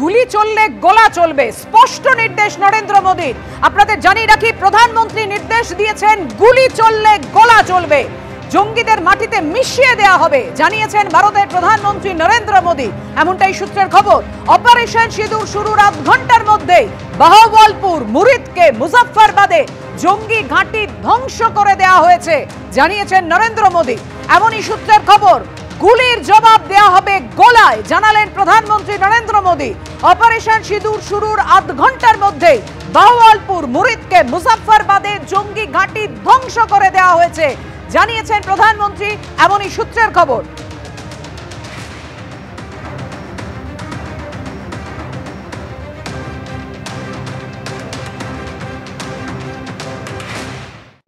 গুলি চললে গোলা চলবে, স্পষ্ট নির্দেশ নরেন্দ্র মোদীর। আপনাদের জানিয়ে রাখি, প্রধানমন্ত্রী নির্দেশ দিয়েছেন গুলি চললে গোলা চলবে, জঙ্গিদের মাটিতে মিশিয়ে দেওয়া হবে, জানিয়েছেন ভারতের প্রধানমন্ত্রী নরেন্দ্র মোদী। এমনটাই সূত্রের খবর। অপারেশন সিঁদুর শুরুর আধ ঘন্টার মধ্যেই বাহওয়ালপুর, মুরিদকে, মুজফ্ফরবাদে জঙ্গি ঘাঁটি ধ্বংস করে দেওয়া হয়েছে, জানিয়েছেন নরেন্দ্র মোদী। এমনই সূত্রের খবর। গুলির জবাব দেওয়া হবে গোলায়, জানালেন প্রধানমন্ত্রী নরেন্দ্র মোদী। অপারেশন সিঁদুর শুরুর আধ ঘন্টার মধ্যেই বাহওয়ালপুর, মুরিদকে, মুজফ্ফরবাদে জঙ্গি ঘাঁটি ধ্বংস করে দেওয়া হয়েছে, জানিয়েছেন প্রধানমন্ত্রী। এমনই সূত্রের খবর।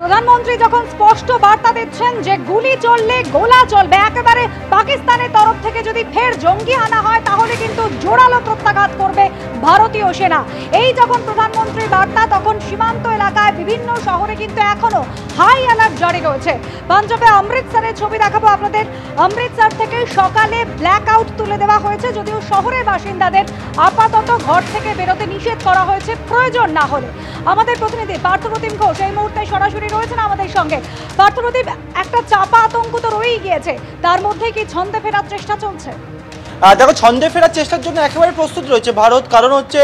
প্রধানমন্ত্রী যখন স্পষ্ট বার্তা দিচ্ছেন যে গুলি চললে গোলা চলবে, একেবারে পাকিস্তানের তরফ থেকে যদি ফের জঙ্গি আনা হয় তাহলে কিন্তু জোরালো প্রত্যাঘাত করবে ভারতীয় সেনা। এই যখন প্রধানমন্ত্রীর বার্তা, তখন সীমান্ত এলাকায় বিভিন্ন শহরে কিন্তু এখনো হাই অ্যালার্ট জারি রয়েছে। পাঞ্জাবে অমৃতসরের ছবি দেখাবো আপনাদের। অমৃতসর থেকে সকালে ব্ল্যাক আউট তুলে দেওয়া হয়েছে, যদিও শহরের বাসিন্দাদের আপাতত ঘর থেকে বেরোতে নিষেধ করা হয়েছে প্রয়োজন না হলে। আমাদের প্রতিনিধি পার্থপ্রতিম ঘোষ এই মুহূর্তে সরাসরি রয়েছেন আমাদের সঙ্গে। পার্থপ্রতিম, একটা চাপা আতঙ্ক তো রয়েই গিয়েছে, তার মধ্যে কি ছন্দে ফেরার চেষ্টা চলছে? দেখো, ছন্দে ফেরার চেষ্টার জন্য একেবারে প্রস্তুত রয়েছে ভারত। কারণ হচ্ছে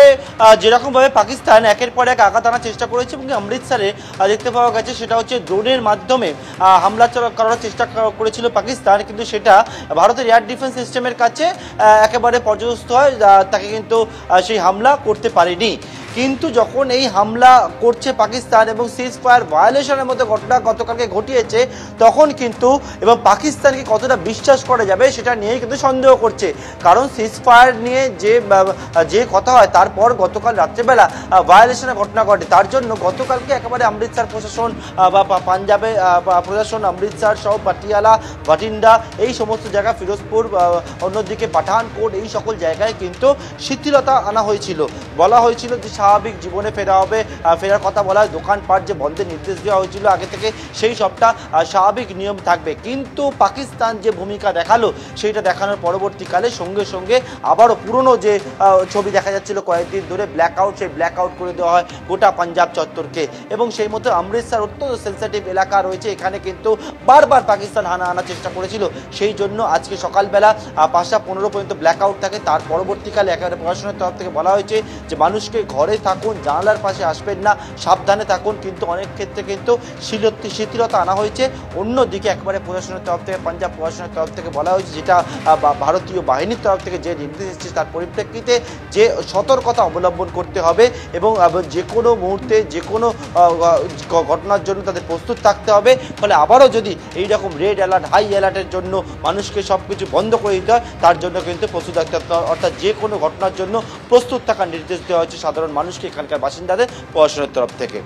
যেরকমভাবে পাকিস্তান একের পর এক আঘাত আনার চেষ্টা করেছে এবং অমৃতসরে দেখতে পাওয়া গেছে সেটা হচ্ছে ড্রোনের মাধ্যমে হামলা করার চেষ্টা করেছিল পাকিস্তান, কিন্তু সেটা ভারতের এয়ার ডিফেন্স সিস্টেমের কাছে একেবারে পর্যদস্ত হয়, তাকে কিন্তু সেই হামলা করতে পারেনি। কিন্তু যখন এই হামলা করছে পাকিস্তান এবং সিজ ফায়ার ভায়োলেশনের মতো ঘটনা গতকালকে ঘটিয়েছে, তখন কিন্তু এবং পাকিস্তানকে কতটা বিশ্বাস করা যাবে সেটা নিয়েই কিন্তু সন্দেহ করছে। কারণ সিজ ফায়ার নিয়ে যে কথা হয়, তারপর গতকাল রাত্রেবেলা ভায়োলেশনের ঘটনা ঘটে। তার জন্য গতকালকে একেবারে অমৃতসর প্রশাসন বা পাঞ্জাবে প্রশাসন, অমৃতসর সহ পাটিয়ালা, বাটিন্ডা, এই সমস্ত জায়গা, ফিরোজপুর, অন্যদিকে পাঠানকোট, এই সকল জায়গায় কিন্তু শিথিলতা আনা হয়েছিল। বলা হয়েছিল যে স্বাভাবিক জীবনে ফেরার কথা বলা হয়। দোকানপাট যে বন্ধের নির্দেশ দেওয়া হয়েছিল আগে থেকে, সেই সবটা স্বাভাবিক নিয়ম থাকবে। কিন্তু পাকিস্তান যে ভূমিকা দেখালো, সেইটা দেখানোর পরবর্তীকালে সঙ্গে সঙ্গে আবারও পুরনো যে ছবি দেখা যাচ্ছিল কয়েকদিন ধরে, ব্ল্যাকআউট, সেই ব্ল্যাকআউট করে দেওয়া হয় গোটা পাঞ্জাব চত্বরকে। এবং সেই মতো অমৃতসর অত্যন্ত সেন্সিটিভ এলাকা রয়েছে, এখানে কিন্তু বারবার পাকিস্তান আনার চেষ্টা করেছিল। সেই জন্য আজকে সকালবেলা 5:15 পর্যন্ত ব্ল্যাকআউট থাকে। তার পরবর্তীকালে একেবারে প্রশাসনের তরফ থেকে বলা হয়েছে যে মানুষকে ঘরে থাকুন, জানালার পাশে আসবেন না, সাবধানে থাকুন। কিন্তু অনেক ক্ষেত্রে কিন্তু শিথিলতা আনা হয়েছে। অন্যদিকে একেবারে প্রশাসনের তরফ থেকে, পাঞ্জাব প্রশাসনের তরফ থেকে বলা হয়েছে, যেটা ভারতীয় বাহিনীর তরফ থেকে যে নির্দেশ এসেছে তার পরিপ্রেক্ষিতে যে সতর্কতা অবলম্বন করতে হবে এবং যে কোনো মুহূর্তে যে কোনো ঘটনার জন্য তাদের প্রস্তুত থাকতে হবে। ফলে আবারও যদি এইরকম রেড অ্যালার্ট, হাই অ্যালার্টের জন্য মানুষকে সব কিছু বন্ধ করে দিতে হয়, তার জন্য কিন্তু প্রস্তুত থাকতে হবে। অর্থাৎ যে কোনো ঘটনার জন্য প্রস্তুত থাকার নির্দেশ দেওয়া হয়েছে সাধারণ মানুষকে, এখানকার বাসিন্দাদের প্রশাসনের তরফ থেকে।